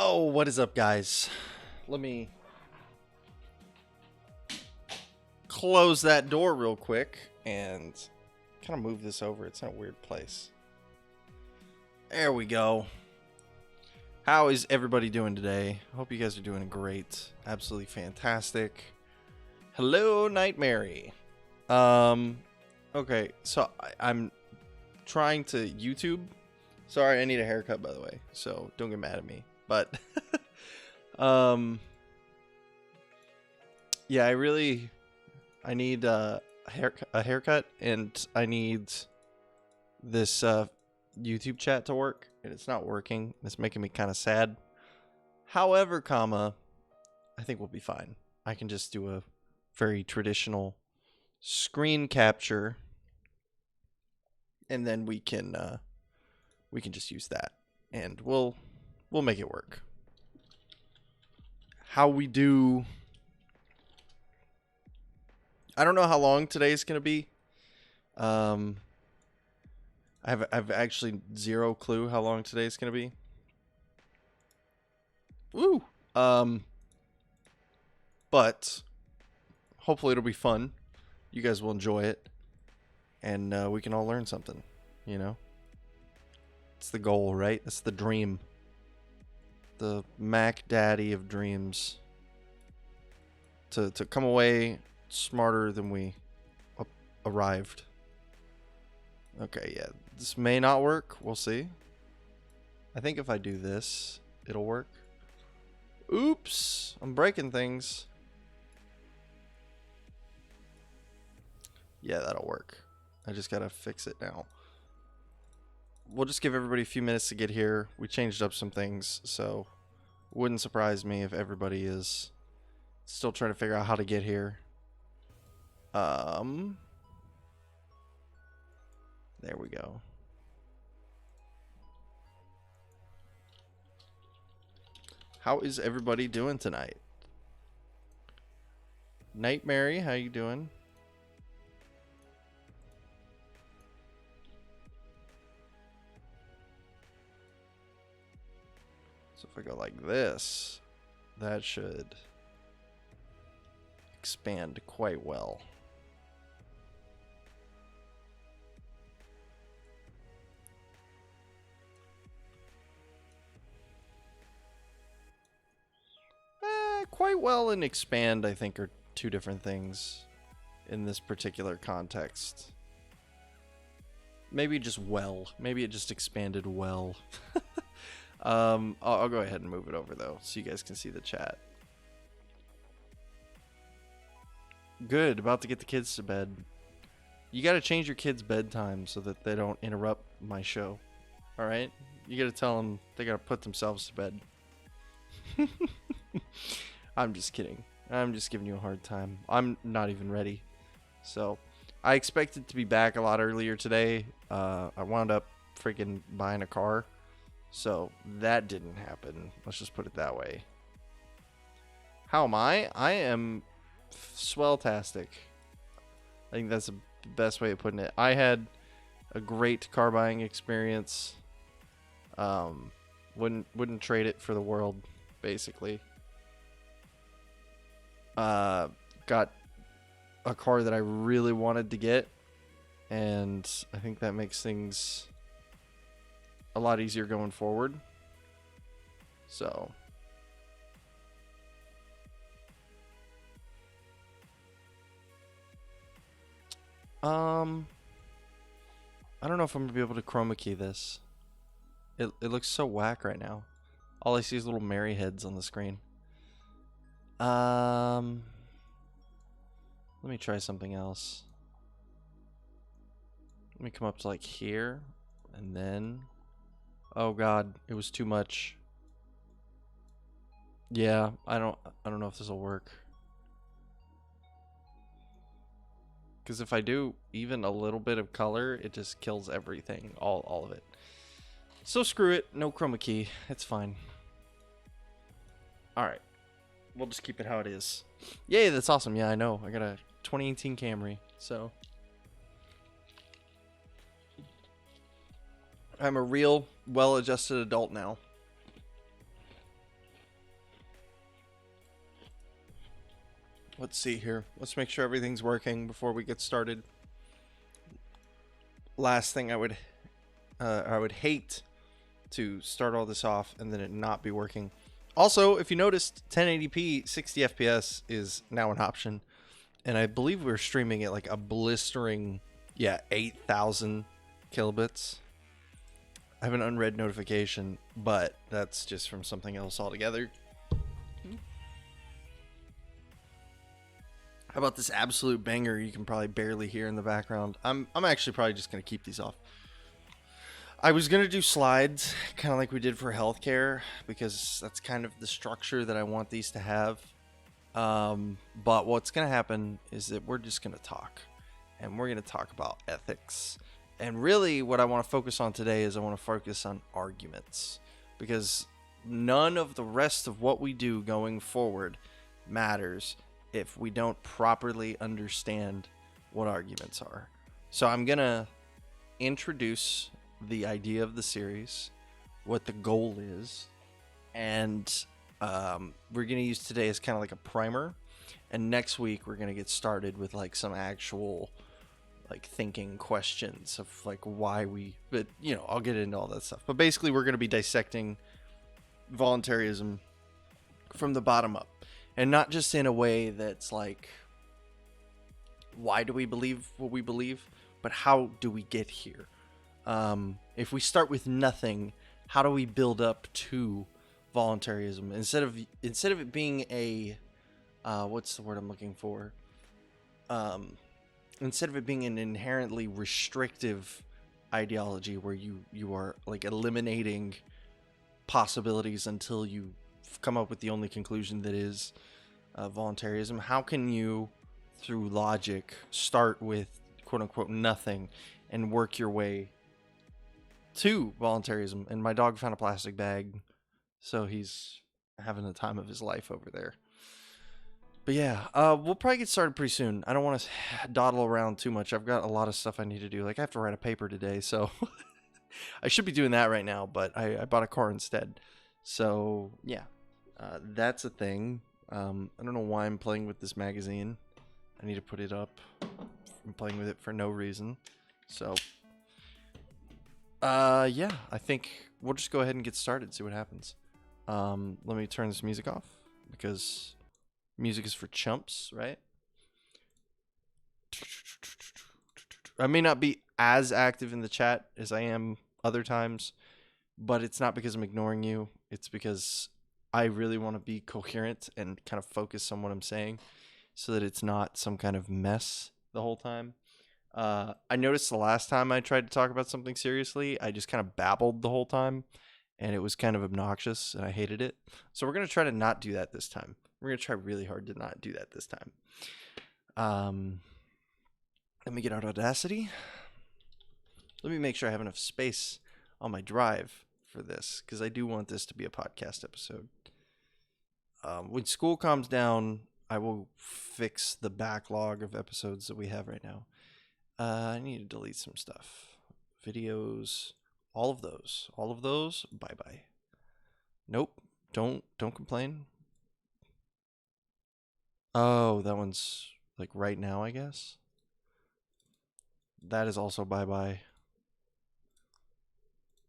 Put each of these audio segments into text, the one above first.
Yo, what is up, guys? Let me close that door real quick and kind of move this over. It's in a weird place. There we go. How is everybody doing today? I hope you guys are doing great. Absolutely fantastic. Hello, Nightmare. Okay, so I'm trying to YouTube. Sorry, I need a haircut, by the way, so don't get mad at me. But yeah, I need a haircut, and I need this YouTube chat to work, and it's not working. It's making me kind of sad. However, I think we'll be fine. I can just do a very traditional screen capture, and then we can just use that, and we'll make it work. How we do? I don't know how long today's gonna be. I've actually zero clue how long today's gonna be. Woo. But hopefully it'll be fun. You guys will enjoy it, and we can all learn something. You know, it's the goal, right? It's the dream. The Mac Daddy of dreams. To come away smarter than we arrived. Okay, yeah. This may not work. We'll see. I think if I do this, it'll work. Oops. I'm breaking things. Yeah, that'll work. I just gotta fix it now. We'll just give everybody a few minutes to get here. We changed up some things, so it wouldn't surprise me if everybody is still trying to figure out how to get here. There we go. How is everybody doing tonight? Nightmare, how you doing? So if I go like this, that should expand quite well. Quite well and expand, I think, are two different things in this particular context. Maybe just well. Maybe it just expanded well. I'll go ahead and move it over, though, so you guys can see the chat. Good. About to get the kids to bed. You got to change your kids' bedtime so that they don't interrupt my show. All right? You got to tell them they got to put themselves to bed. I'm just kidding. I'm just giving you a hard time. I'm not even ready. So, I expected to be back a lot earlier today. I wound up freaking buying a car. So, that didn't happen. Let's just put it that way. How am I? I am swelltastic. I think that's the best way of putting it. I had a great car buying experience. Wouldn't trade it for the world, basically. Got a car that I really wanted to get, and I think that makes things a lot easier going forward. So I don't know if I'm gonna be able to chroma key this. It looks so whack right now. All I see is little Mary heads on the screen. Let me try something else. Let me come up to like here, and then, oh god, it was too much. Yeah, I don't know if this will work. Because if I do even a little bit of color, it just kills everything, all of it. So screw it, no chroma key, it's fine. All right. We'll just keep it how it is. Yay, that's awesome. Yeah, I know. I got a 2018 Camry, so I'm a real well-adjusted adult now. Let's see here. Let's make sure everything's working before we get started. Last thing I would hate to start all this off and then it not be working. Also, if you noticed, 1080p 60 FPS is now an option, and I believe we're streaming at like a blistering 8,000 kilobits. I have an unread notification, but that's just from something else altogether. How about this absolute banger you can probably barely hear in the background? I'm actually probably just going to keep these off. I was going to do slides, kind of like we did for healthcare, because that's kind of the structure that I want these to have. But what's going to happen is that we're just going to talk. And we're going to talk about ethics. And really what I want to focus on today is I want to focus on arguments. Because none of the rest of what we do going forward matters if we don't properly understand what arguments are. So I'm going to introduce the idea of the series, what the goal is, and we're going to use today as kind of like a primer. And next week we're going to get started with like some actual like thinking questions of like why but I'll get into all that stuff. But basically we're going to be dissecting voluntarism from the bottom up. And not just in a way that's like, why do we believe what we believe, but how do we get here? If we start with nothing, how do we build up to voluntarism? Instead of it being a, what's the word I'm looking for? Instead of it being an inherently restrictive ideology where you are like eliminating possibilities until you come up with the only conclusion that is voluntarism, how can you, through logic, start with quote-unquote nothing and work your way to voluntarism? And my dog found a plastic bag, so he's having the time of his life over there. But yeah, we'll probably get started pretty soon. I don't want to dawdle around too much. I've got a lot of stuff I need to do. Like I have to write a paper today, so I should be doing that right now, but I bought a car instead. So yeah, that's a thing. I don't know why I'm playing with this magazine. I need to put it up. I'm playing with it for no reason. So, yeah, I think we'll just go ahead and get started, see what happens. Let me turn this music off, because music is for chumps, right? I may not be as active in the chat as I am other times, but it's not because I'm ignoring you. It's because I really want to be coherent and kind of focus on what I'm saying so that it's not some kind of mess the whole time. I noticed the last time I tried to talk about something seriously, I just kind of babbled the whole time, and it was kind of obnoxious, and I hated it. So we're going to try to not do that this time. We're going to try really hard to not do that this time. Let me get out Audacity. Let me make sure I have enough space on my drive for this, because I do want this to be a podcast episode. When school calms down, I will fix the backlog of episodes that we have right now. I need to delete some stuff. Videos, all of those, bye-bye. Nope, don't complain. Oh, that one's like right now, I guess. That is also bye-bye.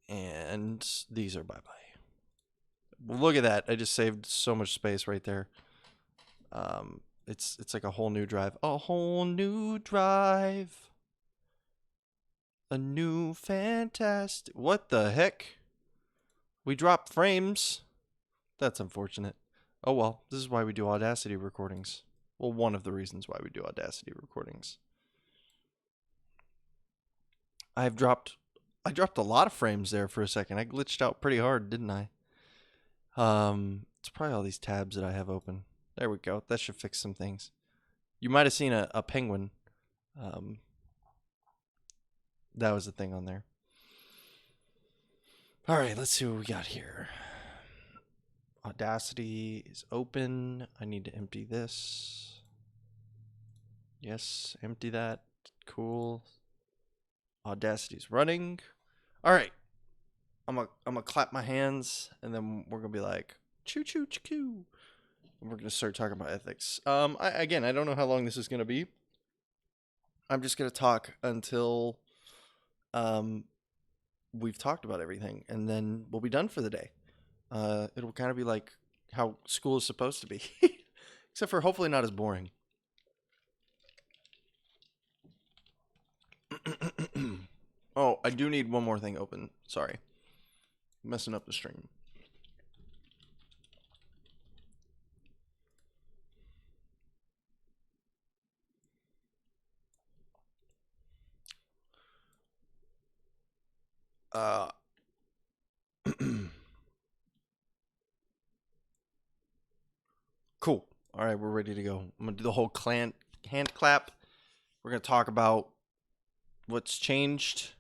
And these are bye-bye. Look at that. I just saved so much space right there. It's like a whole new drive. A whole new drive. A new fantastic... What the heck? We dropped frames. That's unfortunate. Oh well, this is why we do Audacity recordings. Well, one of the reasons why we do Audacity recordings. I dropped a lot of frames there for a second. I glitched out pretty hard, didn't I? It's probably all these tabs that I have open. There we go. That should fix some things. You might have seen a penguin. That was the thing on there. All right, let's see what we got here. Audacity is open. I need to empty this. Yes, empty that. Cool. Audacity's running. All right. I'm gonna clap my hands, and then we're gonna be like, choo choo choo. We're going to start talking about ethics. I don't know how long this is going to be. I'm just going to talk until um, we've talked about everything, and then we'll be done for the day. It'll kind of be like how school is supposed to be, except for hopefully not as boring. Oh, I do need one more thing open. Sorry. Messing up the stream. Uh, cool. All right, we're ready to go. I'm gonna do the whole hand clap. We're gonna talk about what's changed.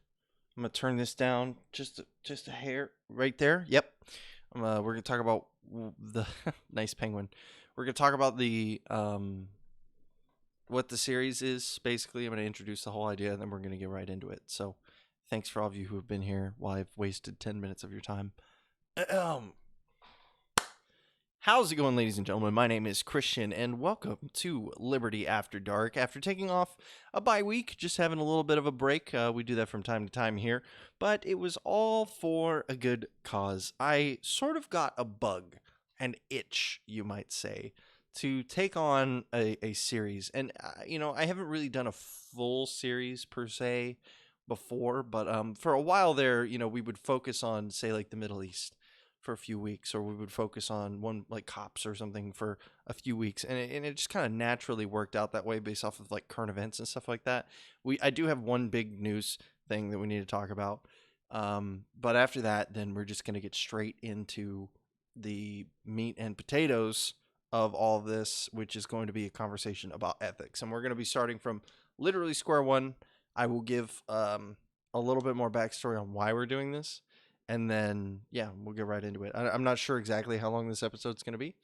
I'm gonna turn this down just a hair right there. Yep. We're gonna talk about the nice penguin. We're gonna talk about the what the series is. Basically, I'm gonna introduce the whole idea, and then we're gonna get right into it. So, thanks for all of you who have been here while I've wasted 10 minutes of your time. How's it going, ladies and gentlemen? My name is Christian, and welcome to Liberty After Dark. After taking off a bye week, just having a little bit of a break, we do that from time to time here, but it was all for a good cause. I sort of got a bug, an itch, you might say, to take on a series. And, I haven't really done a full series per se before, but for a while there, we would focus on, say, like the Middle East for a few weeks, or we would focus on one like cops or something for a few weeks, and it just kind of naturally worked out that way based off of like current events and stuff like that. I do have one big news thing that we need to talk about, but after that, then we're just going to get straight into the meat and potatoes of all of this, which is going to be a conversation about ethics, and we're going to be starting from literally square one. I will give a little bit more backstory on why we're doing this, and then, yeah, we'll get right into it. I'm not sure exactly how long this episode's going to be.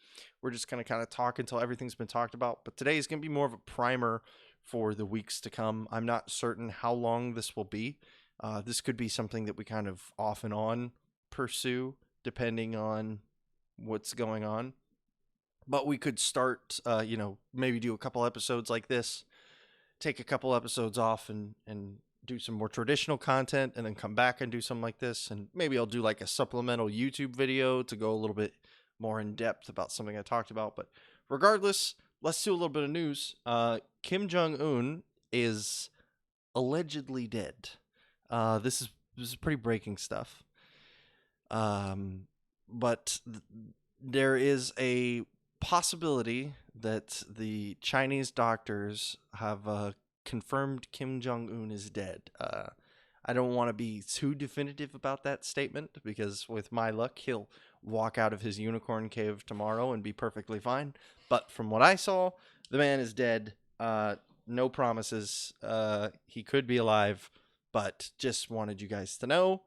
We're just going to kind of talk until everything's been talked about. But today is going to be more of a primer for the weeks to come. I'm not certain how long this will be. This could be something that we kind of off and on pursue, depending on what's going on. But we could start, maybe do a couple episodes like this, take a couple episodes off, and do some more traditional content, and then come back and do something like this, and maybe I'll do like a supplemental YouTube video to go a little bit more in depth about something I talked about. But regardless, let's do a little bit of news. Kim Jong-un is allegedly dead. This is pretty breaking stuff. But there is a possibility that the Chinese doctors have confirmed Kim Jong-un is dead. I don't want to be too definitive about that statement, because with my luck, he'll walk out of his unicorn cave tomorrow and be perfectly fine. But from what I saw, the man is dead. No promises. He could be alive, but just wanted you guys to know.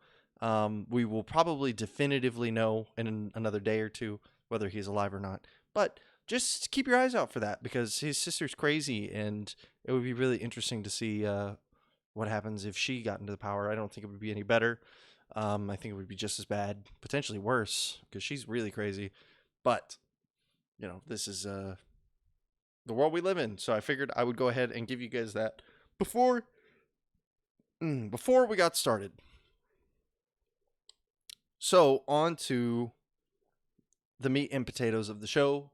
We will probably definitively know in another day or two whether he's alive or not. But just keep your eyes out for that, because his sister's crazy, and it would be really interesting to see what happens if she got into the power. I don't think it would be any better. I think it would be just as bad, potentially worse, because she's really crazy. But, this is the world we live in. So I figured I would go ahead and give you guys that before we got started. So on to the meat and potatoes of the show.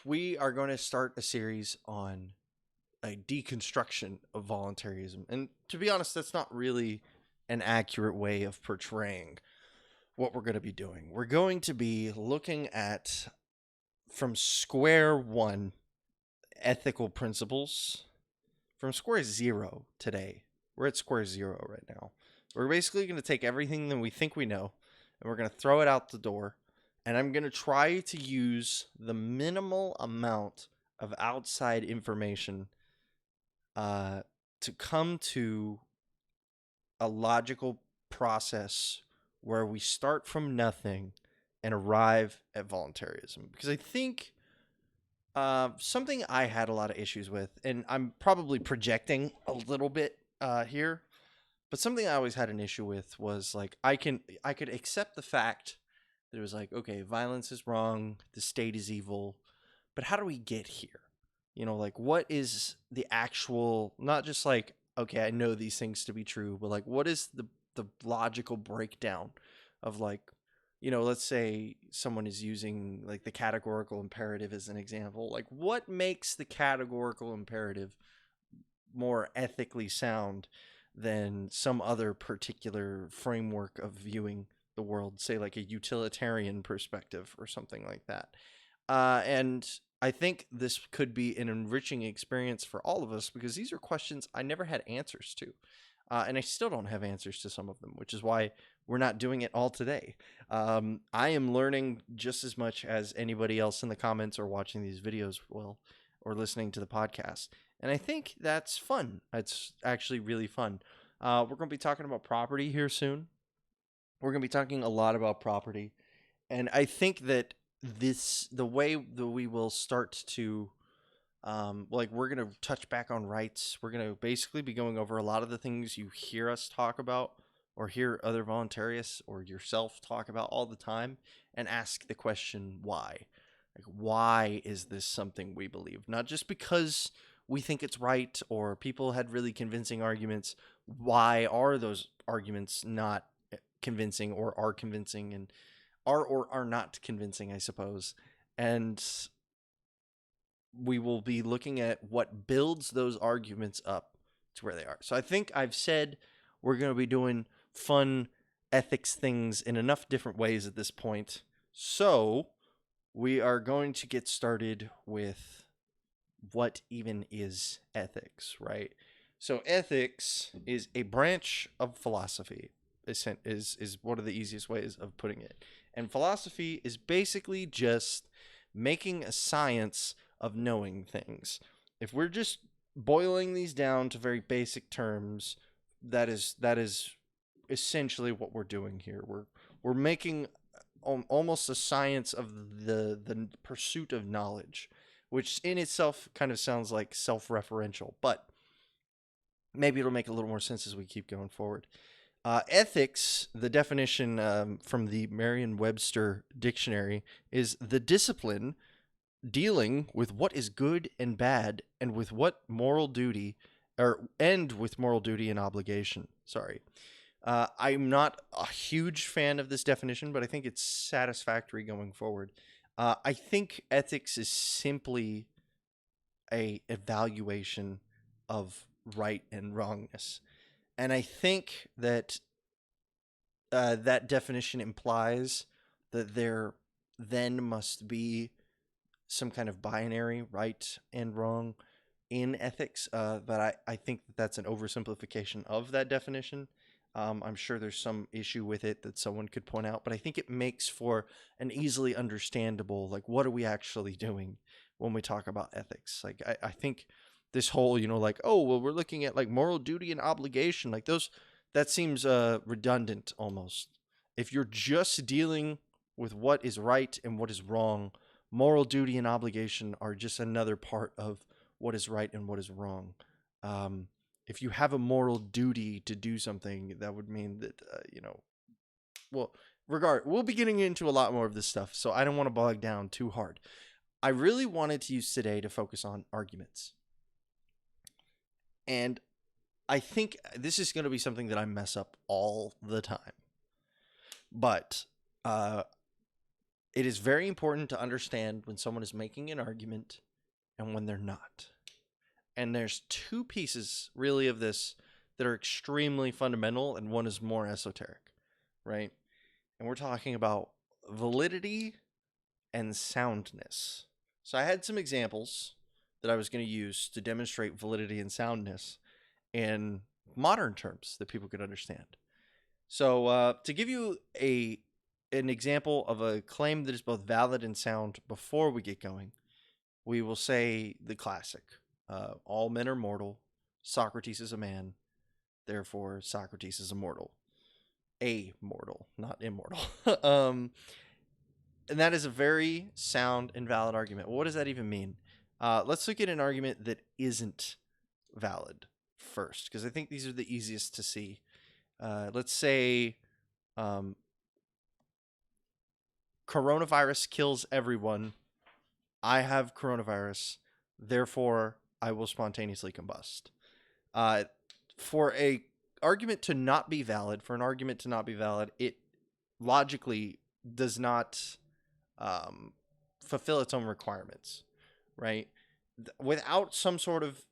We are going to start a series on a deconstruction of voluntarism. And to be honest, that's not really an accurate way of portraying what we're going to be doing. We're going to be looking at, from square one, ethical principles. From square zero today. We're at square zero right now. We're basically going to take everything that we think we know, and we're going to throw it out the door. And I'm going to try to use the minimal amount of outside information to come to a logical process where we start from nothing and arrive at voluntarism. Because I think something I had a lot of issues with, and I'm probably projecting a little bit here, but something I always had an issue with was, like, I could accept the fact It was like, okay, violence is wrong, the state is evil, but how do we get here? Like what is the actual, not just like, okay, I know these things to be true, but like what is the logical breakdown of like, let's say someone is using like the categorical imperative as an example. Like what makes the categorical imperative more ethically sound than some other particular framework of viewing the world, say like a utilitarian perspective or something like that. And I think this could be an enriching experience for all of us because these are questions I never had answers to. And I still don't have answers to some of them, which is why we're not doing it all today. I am learning just as much as anybody else in the comments or watching these videos will, or listening to the podcast. And I think that's fun. It's actually really fun. We're going to be talking about property here soon. We're going to be talking a lot about property. And I think that the way that we will start to, like, we're going to touch back on rights. We're going to basically be going over a lot of the things you hear us talk about or hear other voluntarists or yourself talk about all the time and ask the question, why? Like, why is this something we believe? Not just because we think it's right or people had really convincing arguments. Why are those arguments not convincing or are convincing, and are or are not convincing, I suppose. And we will be looking at what builds those arguments up to where they are. So I think I've said we're going to be doing fun ethics things in enough different ways at this point. So we are going to get started with what even is ethics, right? So ethics is a branch of philosophy, is one of the easiest ways of putting it. And philosophy is basically just making a science of knowing things. If we're just boiling these down to very basic terms, that is essentially what we're doing here. We're making almost a science of the pursuit of knowledge, which in itself kind of sounds like self-referential, but maybe it'll make a little more sense as we keep going forward. Ethics, the definition from the Merriam-Webster dictionary, is the discipline dealing with what is good and bad and with what moral duty, and with moral duty and obligation. Sorry. I'm not a huge fan of this definition, but I think it's satisfactory going forward. I think ethics is simply a evaluation of right and wrongness. And I think that that definition implies that there then must be some kind of binary right and wrong in ethics. But I think that that's an oversimplification of that definition. I'm sure there's some issue with it that someone could point out, but I think it makes for an easily understandable, like, what are we actually doing when we talk about ethics? Like, I think this whole, like, oh, well, we're looking at like moral duty and obligation, like those, that seems redundant almost. If you're just dealing with what is right and what is wrong, moral duty and obligation are just another part of what is right and what is wrong. If you have a moral duty to do something, that would mean that, well, we'll be getting into a lot more of this stuff, so I don't want to bog down too hard. I really wanted to use today to focus on arguments. And I think this is going to be something that I mess up all the time. But it is very important to understand when someone is making an argument and when they're not. And there's two pieces really of this that are extremely fundamental, and one is more esoteric, right? And we're talking about validity and soundness. So I had some examples that I was going to use to demonstrate validity and soundness in modern terms that people could understand. So to give you an example of a claim that is both valid and sound before we get going, we will say the classic. All men are mortal. Socrates is a man. Therefore, Socrates is immortal. Mortal, not immortal. And that is a very sound and valid argument. Well, what does that even mean? Let's look at an argument that isn't valid first, because I think these are the easiest to see. Let's say coronavirus kills everyone. I have coronavirus. Therefore, I will spontaneously combust. Uh, for a argument to not be valid, it logically does not fulfill its own requirements, right? Without some sort of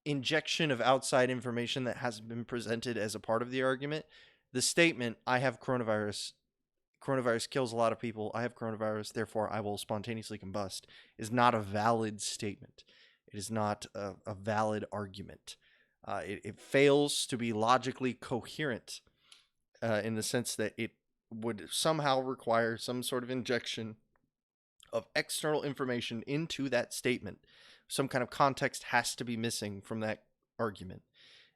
injection of outside information that has been presented as a part of the argument, the statement, I have coronavirus kills a lot of people, I have coronavirus, therefore I will spontaneously combust, is not a valid statement. It is not a valid argument. It fails to be logically coherent in the sense that it would somehow require some sort of injection of external information into that statement. Some kind of context has to be missing from that argument.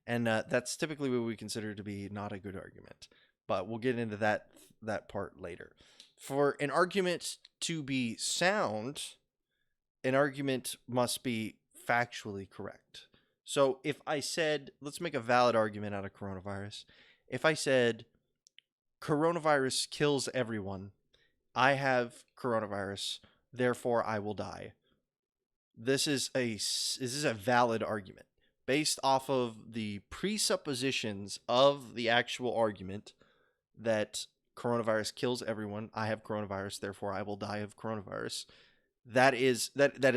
And that's typically what we consider to be not a good argument. But we'll get into that part later. For an argument to be sound, an argument must be factually correct. So if I said, let's make a valid argument out of coronavirus. If I said, coronavirus kills everyone, I have coronavirus, therefore I will die. This is a valid argument based off of the presuppositions of the actual argument that coronavirus kills everyone. I have coronavirus, therefore I will die of coronavirus. That is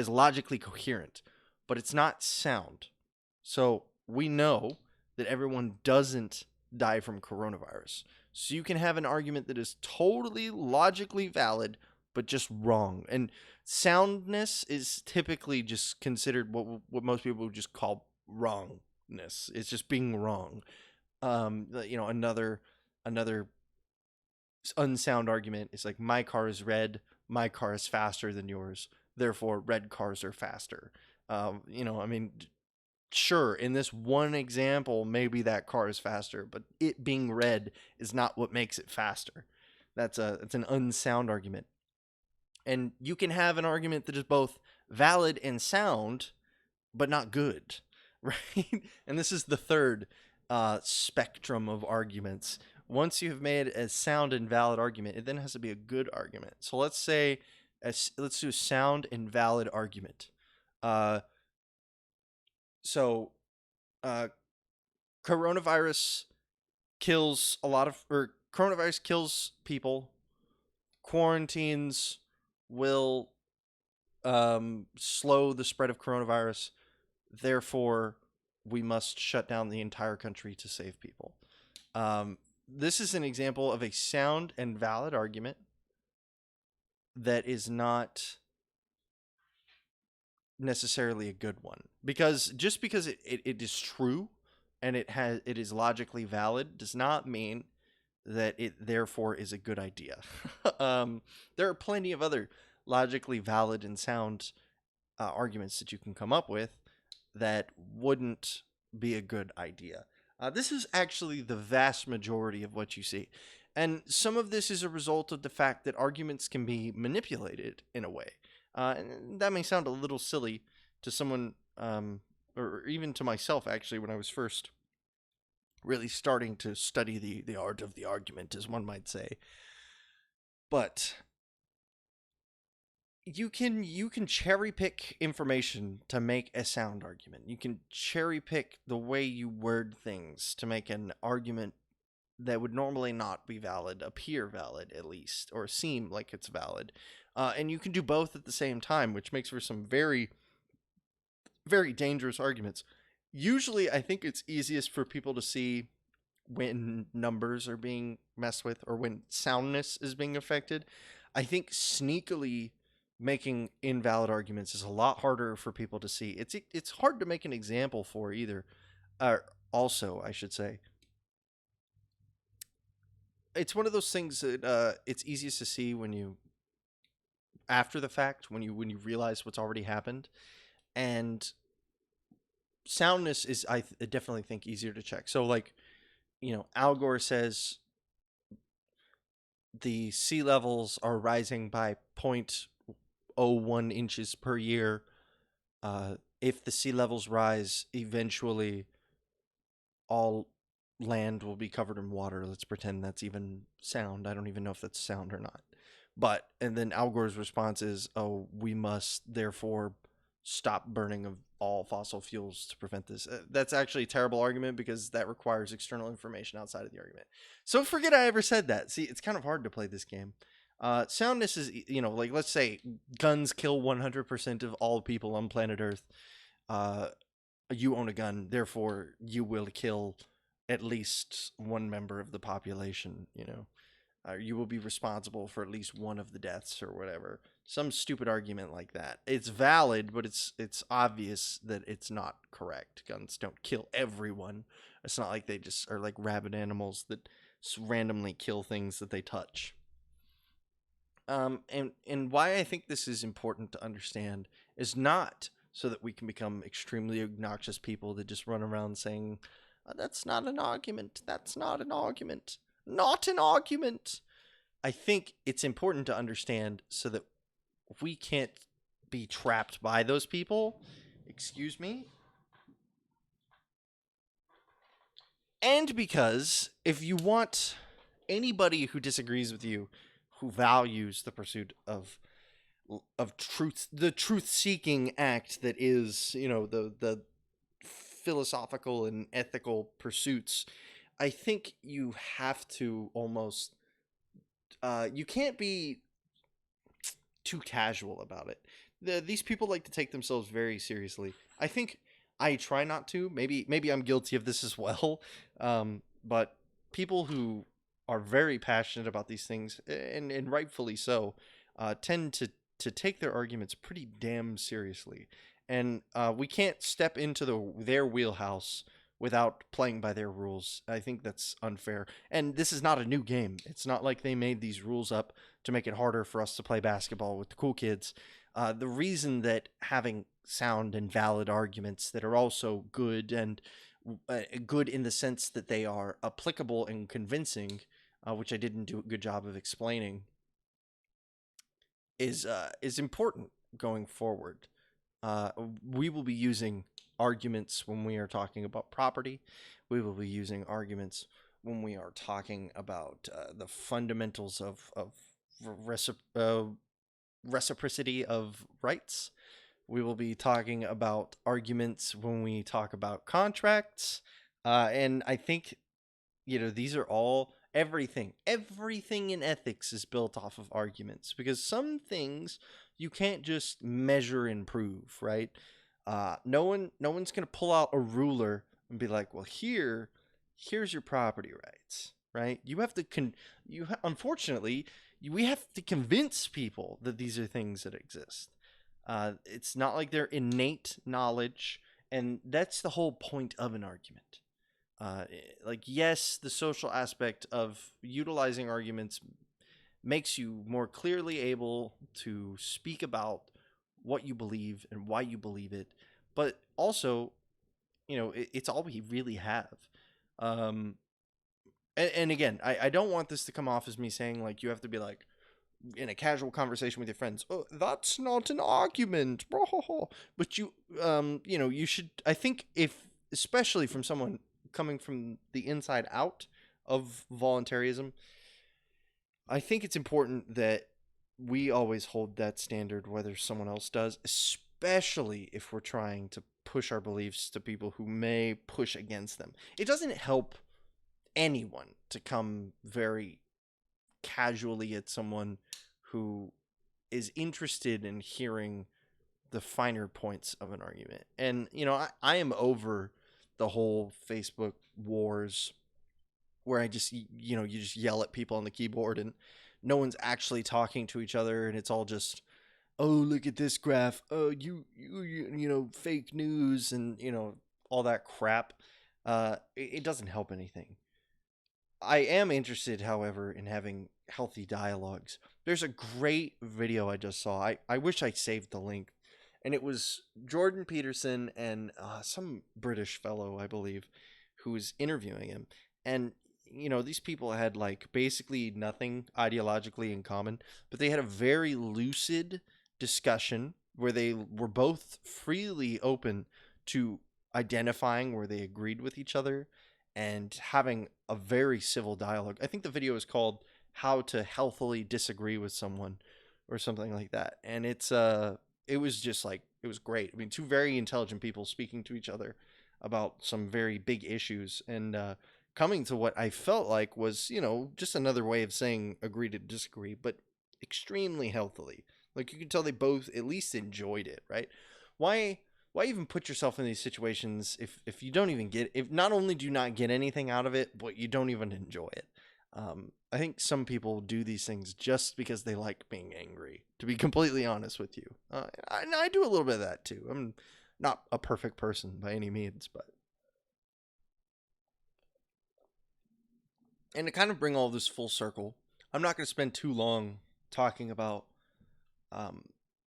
logically coherent, but it's not sound. So we know that everyone doesn't die from coronavirus. So you can have an argument that is totally logically valid, but just wrong. And soundness is typically just considered what most people would just call wrongness. It's just being wrong. Another unsound argument is like, my car is red, my car is faster than yours, therefore red cars are faster. Sure, in this one example, maybe that car is faster, but it being red is not what makes it faster. It's an unsound argument. And you can have an argument that is both valid and sound, but not good, right? And this is the third spectrum of arguments. Once you have made a sound and valid argument, it then has to be a good argument. So let's do a sound and valid argument. Coronavirus kills coronavirus kills people. Quarantines will slow the spread of coronavirus. Therefore, we must shut down the entire country to save people. This is an example of a sound and valid argument that is not necessarily a good one, because just because it is true and it is logically valid does not mean that it therefore is a good idea. There are plenty of other logically valid and sound arguments that you can come up with that wouldn't be a good idea. This is actually the vast majority of what you see. And some of this is a result of the fact that arguments can be manipulated in a way. And that may sound a little silly to someone, or even to myself, actually, when I was first really starting to study the art of the argument, as one might say. But you can cherry pick information to make a sound argument. You can cherry pick the way you word things to make an argument that would normally not be valid appear valid, at least, or seem like it's valid. And you can do both at the same time, which makes for some very, very dangerous arguments. Usually, I think it's easiest for people to see when numbers are being messed with or when soundness is being affected. I think sneakily making invalid arguments is a lot harder for people to see. It's hard to make an example for either. Also, I should say, it's one of those things that it's easiest to see when you, after the fact, when you realize what's already happened. And soundness is, I definitely think, easier to check. So, like, Al Gore says the sea levels are rising by 0.01 inches per year. If the sea levels rise, eventually all land will be covered in water. Let's pretend that's even sound. I don't even know if that's sound or not. And then Al Gore's response is, oh, we must therefore stop burning of all fossil fuels to prevent this. That's actually a terrible argument because that requires external information outside of the argument. So forget I ever said that. See, it's kind of hard to play this game. Soundness is, like, let's say guns kill 100% of all people on planet Earth. You own a gun, therefore you will kill at least one member of the population, you will be responsible for at least one of the deaths or whatever. Some stupid argument like that. It's valid, but it's obvious that it's not correct. Guns don't kill everyone. It's not like they just are like rabid animals that randomly kill things that they touch. And why I think this is important to understand is not so that we can become extremely obnoxious people that just run around saying, that's not an argument. That's not an argument. Not an argument. I think it's important to understand so that we can't be trapped by those people. Excuse me. And because if you want anybody who disagrees with you, who values the pursuit of truth, the truth-seeking act that is, the philosophical and ethical pursuits, I think you have to almost you can't be too casual about it. These people like to take themselves very seriously. I think I try not to. Maybe I'm guilty of this as well. But people who are very passionate about these things, and rightfully so, tend to take their arguments pretty damn seriously. And we can't step into their wheelhouse without playing by their rules. I think that's unfair. And this is not a new game. It's not like they made these rules up to make it harder for us to play basketball with the cool kids. The reason that having sound and valid arguments that are also good and good in the sense that they are applicable and convincing, which I didn't do a good job of explaining, is important going forward. We will be using arguments when we are talking about property. We will be using arguments when we are talking about the fundamentals of reciprocity of rights. We will be talking about arguments when we talk about contracts. And I think, these are all everything in ethics is built off of arguments, because some things you can't just measure and prove, right? No one's going to pull out a ruler and be like, well, here's your property rights, right? You have to unfortunately, we have to convince people that these are things that exist. It's not like they're innate knowledge, and that's the whole point of an argument. Yes, the social aspect of utilizing arguments makes you more clearly able to speak about what you believe and why you believe it, but also, it's all we really have. And again, I don't want this to come off as me saying, like, you have to be like, in a casual conversation with your friends, oh, that's not an argument, but you should, I think, if especially from someone coming from the inside out of voluntarism, I think it's important that we always hold that standard whether someone else does, especially if we're trying to push our beliefs to people who may push against them. It doesn't help anyone to come very casually at someone who is interested in hearing the finer points of an argument. And, I am over the whole Facebook wars where I just, you just yell at people on the keyboard and no one's actually talking to each other, and it's all just, oh, look at this graph, oh, you fake news, and all that crap. It doesn't help anything. I am interested, however, in having healthy dialogues. There's a great video I just saw. I wish I saved the link, and it was Jordan Peterson and some British fellow, I believe, who was interviewing him. And these people had basically nothing ideologically in common, but they had a very lucid discussion where they were both freely open to identifying where they agreed with each other and having a very civil dialogue. I think the video is called how to healthily disagree with someone or something like that. And it was just like, it was great. I mean, two very intelligent people speaking to each other about some very big issues, and coming to what I felt like was, just another way of saying agree to disagree, but extremely healthily. Like, you could tell they both at least enjoyed it, right? Why why even put yourself in these situations if you don't even get, if not only do you not get anything out of it, but you don't even enjoy it. I think some people do these things just because they like being angry, to be completely honest with you. I do a little bit of that too. I'm not a perfect person by any means, but, and to kind of bring all this full circle, I'm not going to spend too long talking about um,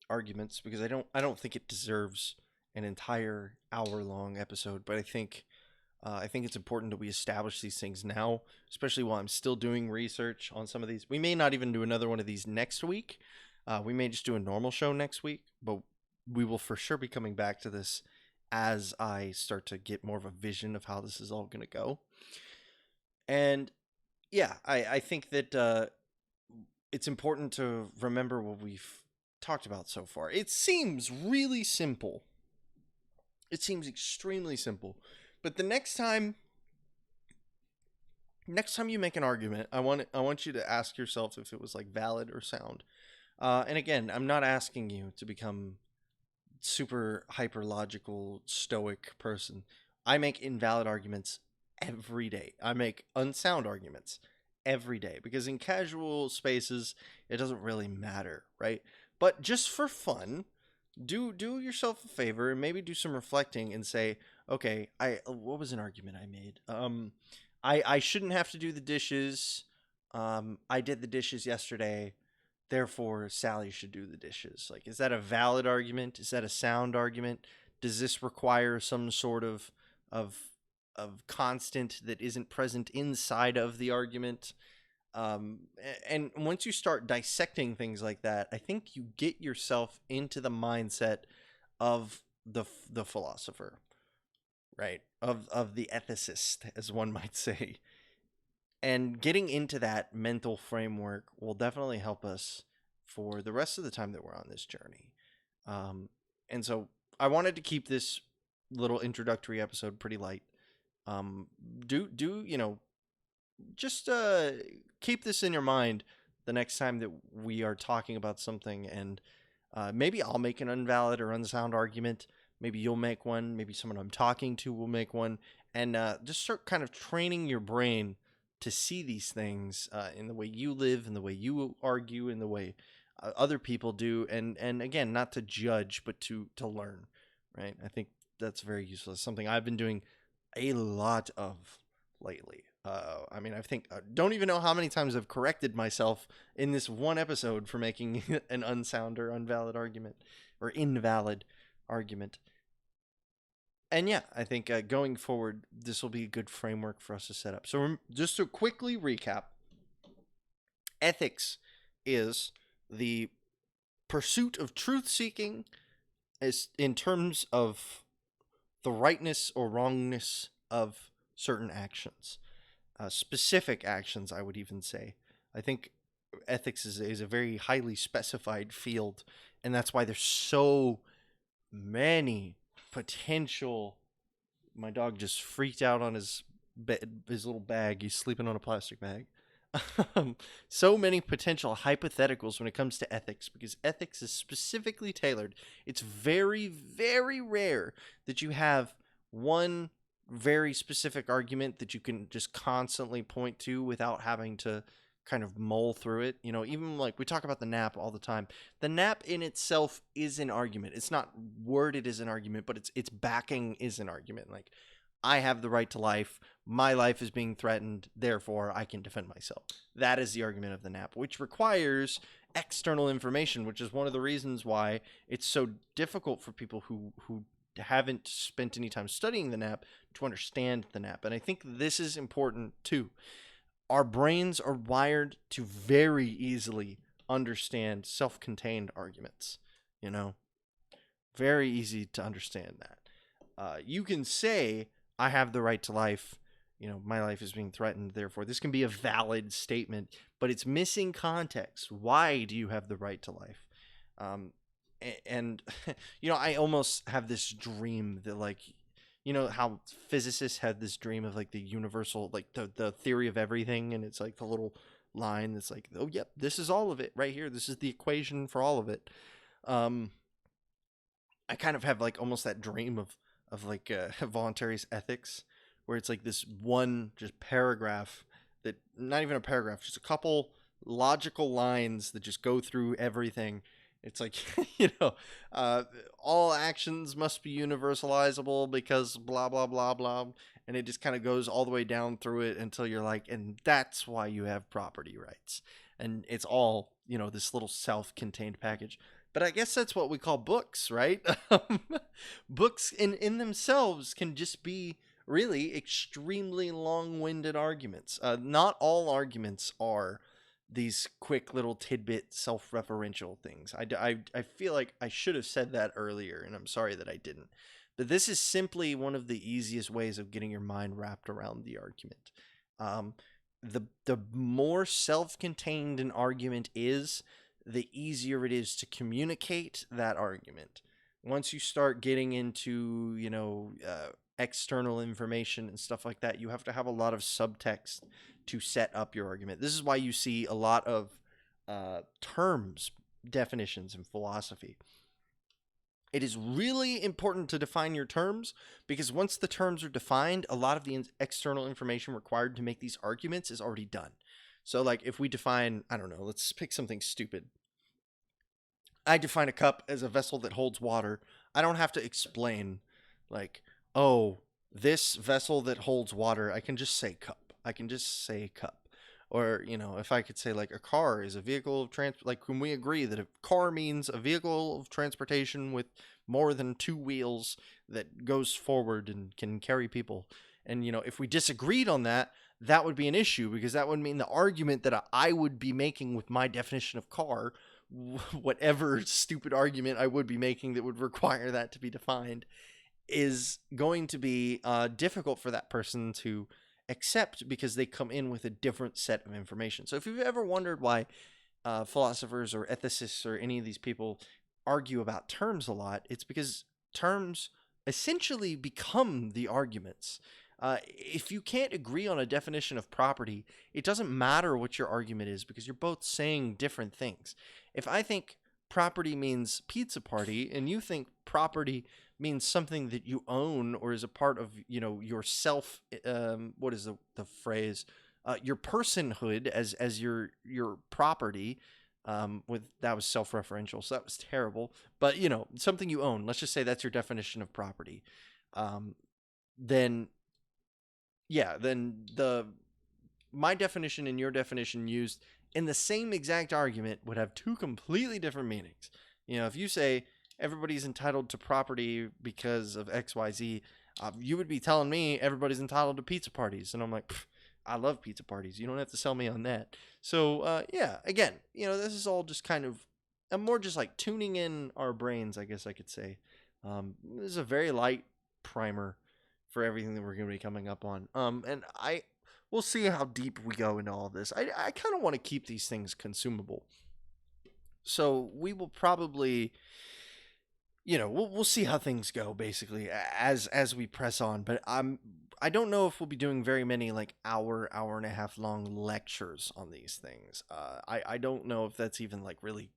arguments, because I don't think it deserves an entire hour long episode. But I think it's important that we establish these things now, especially while I'm still doing research on some of these. We may not even do another one of these next week. We may just do a normal show next week, but we will for sure be coming back to this as I start to get more of a vision of how this is all going to go. And yeah, I think that it's important to remember what we've talked about so far. It seems really simple. It seems extremely simple. But the next time you make an argument, I want you to ask yourself if it was like valid or sound. And again, I'm not asking you to become super hyper logical stoic person. I make invalid arguments every day. I make unsound arguments every day, because in casual spaces it doesn't really matter, right? But just for fun, do yourself a favor and maybe do some reflecting and say, okay, I what was an argument I made? I shouldn't have to do the dishes. I did the dishes yesterday, therefore Sally should do the dishes. Like, is that a valid argument? Is that a sound argument? Does this require some sort of of constant that isn't present inside of the argument? And once you start dissecting things like that, I think you get yourself into the mindset of the philosopher, right? Of the ethicist, as one might say. And getting into that mental framework will definitely help us for the rest of the time that we're on this journey. Um, and so I wanted to keep this little introductory episode pretty light. Um, do just keep this in your mind the next time that we are talking about something, and maybe I'll make an invalid or unsound argument. Maybe you'll make one. Maybe someone I'm talking to will make one, and just start kind of training your brain to see these things in the way you live, in the way you argue, in the way other people do, and again, not to judge, but to learn. Right? I think that's very useful. It's something I've been doing a lot of lately. I mean, I think don't even know how many times I've corrected myself in this one episode for making an unsound or invalid argument or invalid argument. And yeah, I think going forward, this will be a good framework for us to set up. So just to quickly recap, ethics is the pursuit of truth seeking, is in terms of the rightness or wrongness of certain actions. Specific actions, I would even say. I think ethics is a very highly specified field, and that's why there's so many potential. My dog just freaked out on his little bag. He's sleeping on a plastic bag. So many potential hypotheticals when it comes to ethics, because ethics is specifically tailored. It's very, very rare that you have one very specific argument that you can just constantly point to without having to kind of mull through it. Even like we talk about the nap all the time. The nap in itself is an argument. It's not worded as an argument, but its backing is an argument. Like, I have the right to life. My life is being threatened. Therefore, I can defend myself. That is the argument of the nap, which requires external information, which is one of the reasons why it's so difficult for people who haven't spent any time studying the nap to understand the nap. And I think this is important too. Our brains are wired to very easily understand self-contained arguments. Very easy to understand that. You can say, I have the right to life, my life is being threatened, therefore this can be a valid statement, but it's missing context. Why do you have the right to life? Um, and I almost have this dream that, like, how physicists had this dream of like the universal, like the theory of everything, and it's like the little line that's like, oh yep, this is all of it right here, this is the equation for all of it. I kind of have like almost that dream of like voluntarist ethics, where it's like this one just paragraph, that not even a paragraph, just a couple logical lines that just go through everything. It's like, uh, all actions must be universalizable because blah blah blah blah, and it just kind of goes all the way down through it until you're like, and that's why you have property rights, and it's all this little self-contained package. But I guess that's what we call books, right? Books in themselves can just be really extremely long-winded arguments. Not all arguments are these quick little tidbit self-referential things. I feel like I should have said that earlier, and I'm sorry that I didn't. But this is simply one of the easiest ways of getting your mind wrapped around the argument. The more self-contained an argument is, the easier it is to communicate that argument. Once you start getting into, external information and stuff like that, you have to have a lot of subtext to set up your argument. This is why you see a lot of terms, definitions in philosophy. It is really important to define your terms, because once the terms are defined, a lot of the external information required to make these arguments is already done. So, like, if we define, I don't know, let's pick something stupid. I define a cup as a vessel that holds water. I don't have to explain, like, oh, this vessel that holds water. I can just say cup. I can just say cup. Or, if I could say, like, a car is a vehicle of transport, like, when we agree that a car means a vehicle of transportation with more than two wheels that goes forward and can carry people. And, if we disagreed on that, that would be an issue, because that would mean the argument that I would be making with my definition of car, whatever stupid argument I would be making that would require that to be defined, is going to be difficult for that person to accept, because they come in with a different set of information. So if you've ever wondered why philosophers or ethicists or any of these people argue about terms a lot, it's because terms essentially become the arguments. If you can't agree on a definition of property, it doesn't matter what your argument is, because you're both saying different things. If I think property means pizza party, and you think property means something that you own or is a part of, yourself, what is the phrase? Your personhood as your property. With that was self-referential, so that was terrible. But something you own. Let's just say that's your definition of property. Then my definition and your definition used in the same exact argument would have two completely different meanings. If you say everybody's entitled to property because of XYZ, you would be telling me everybody's entitled to pizza parties. And I'm like, I love pizza parties. You don't have to sell me on that. So, again, this is all just kind of, I'm more just like tuning in our brains, I guess I could say. This is a very light primer for everything that we're going to be coming up on. And we'll see how deep we go into all this. I kind of want to keep these things consumable. So we will probably, we'll see how things go, basically, as we press on. But I don't know if we'll be doing very many like hour and a half long lectures on these things. I don't know if that's even like really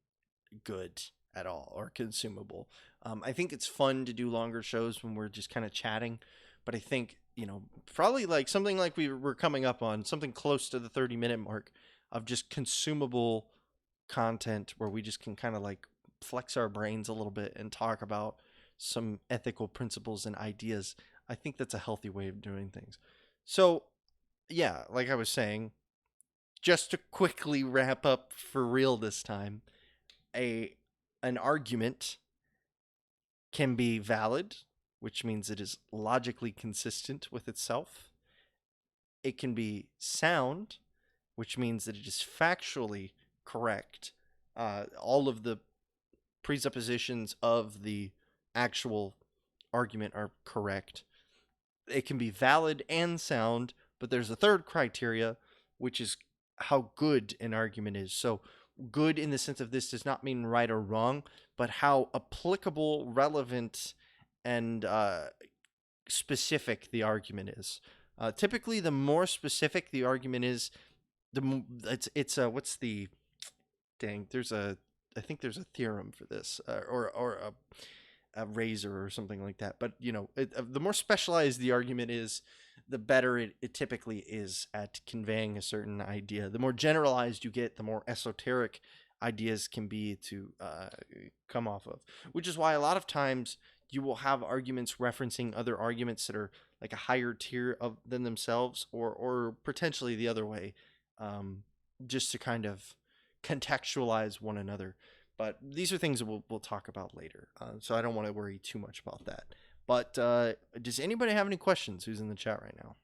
good at all or consumable. I think it's fun to do longer shows when we're just kind of chatting. But I think, probably like something like we were coming up on, something close to the 30-minute mark of just consumable content where we just can kind of like flex our brains a little bit and talk about some ethical principles and ideas. I think that's a healthy way of doing things. So, yeah, like I was saying, just to quickly wrap up for real this time, an argument can be valid, which means it is logically consistent with itself. It can be sound, which means that it is factually correct. All of the presuppositions of the actual argument are correct. It can be valid and sound, But there's a third criteria, which is how good an argument is. So, good in the sense of this does not mean right or wrong, but how applicable, relevant, and specific the argument is. Typically, the more specific the argument is, it's what's the dang? I think there's a theorem for this, or a razor or something like that. But the more specialized the argument is, the better it typically is at conveying a certain idea. The more generalized you get, the more esoteric ideas can be to come off of. Which is why a lot of times you will have arguments referencing other arguments that are like a higher tier of than themselves, or potentially the other way, just to kind of contextualize one another. But these are things that we'll talk about later, so I don't want to worry too much about that. But does anybody have any questions who's in the chat right now?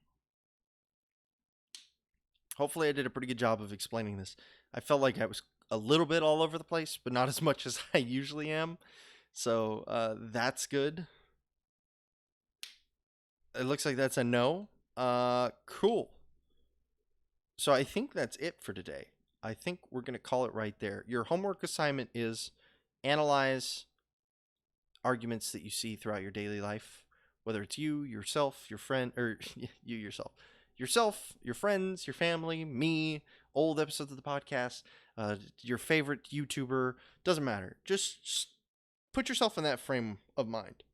Hopefully I did a pretty good job of explaining this. I felt like I was a little bit all over the place, but not as much as I usually am. So that's good. It looks like that's a no. Cool. So I think that's it for today. I think we're going to call it right there. Your homework assignment is analyze arguments that you see throughout your daily life, whether it's you, yourself, your friend, or you yourself, your friends, your family, me, old episodes of the podcast, your favorite YouTuber, doesn't matter. Just put yourself in that frame of mind.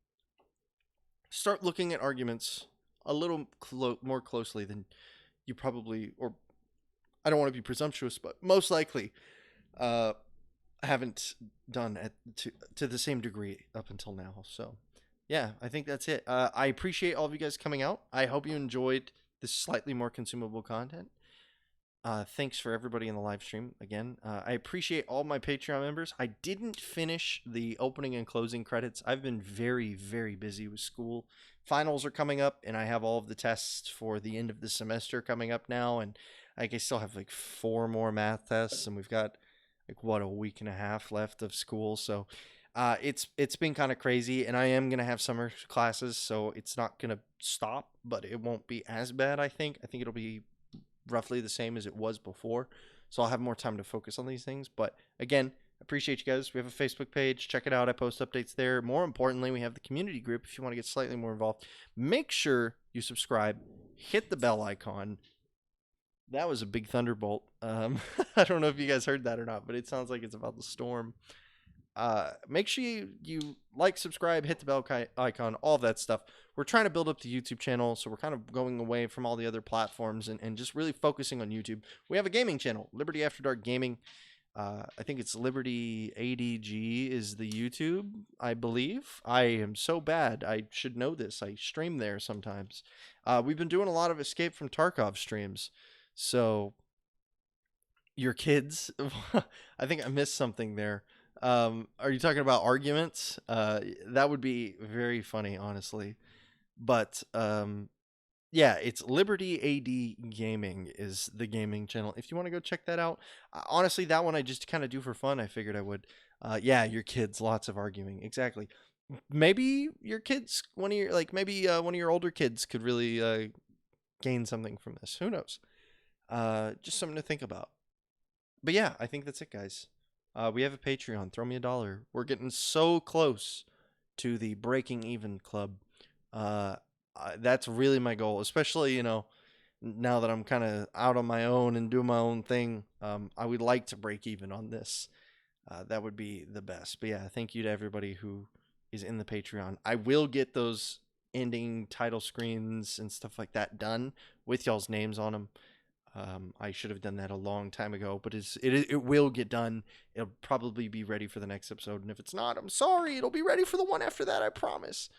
Start looking at arguments a little more closely than you probably, or I don't want to be presumptuous, but most likely haven't done to the same degree up until now. So yeah, I think that's it. I appreciate all of you guys coming out. I hope you enjoyed this slightly more consumable content. Thanks for everybody in the live stream again. I appreciate all my Patreon members. I didn't finish the opening and closing credits. I've been very, very busy with school. Finals are coming up, and I have all of the tests for the end of the semester coming up now. And I still have like 4 more math tests, and we've got like a week and a half left of school. So it's been kind of crazy, and I am gonna have summer classes, so it's not gonna stop, but it won't be as bad. I think it'll be roughly the same as it was before, so I'll have more time to focus on these things. But again, appreciate you guys. We have a Facebook page, check it out. I post updates there. More importantly, we have the community group if you want to get slightly more involved. Make sure you subscribe, hit the bell icon. That was a big thunderbolt. I don't know if you guys heard that or not, but it sounds like it's about the storm. Make sure you like, subscribe, hit the bell icon, all of that stuff. We're trying to build up the YouTube channel, so we're kind of going away from all the other platforms and just really focusing on YouTube. We have a gaming channel, Liberty After Dark Gaming. I think it's Liberty ADG is the YouTube, I believe. I am so bad. I should know this. I stream there sometimes. We've been doing a lot of Escape from Tarkov streams. So your kids, I think I missed something there. Are you talking about arguments? That would be very funny, honestly. But yeah, it's Liberty AD Gaming is the gaming channel. If you want to go check that out. Honestly, that one I just kind of do for fun. I figured I would. Yeah, your kids, lots of arguing. Exactly. Maybe your kids, one of your older kids could really gain something from this. Who knows? Just something to think about. But yeah, I think that's it, guys. We have a Patreon. Throw me $1. We're getting so close to the breaking even club. That's really my goal, especially, now that I'm kind of out on my own and doing my own thing. I would like to break even on this. That would be the best. But yeah, thank you to everybody who is in the Patreon. I will get those ending title screens and stuff like that done with y'all's names on them. I should have done that a long time ago, but it will get done. It'll probably be ready for the next episode, and if it's not, I'm sorry. It'll be ready for the one after that, I promise.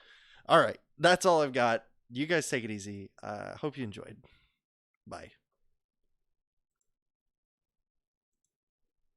All right, that's all I've got. You guys take it easy. Hope you enjoyed. Bye.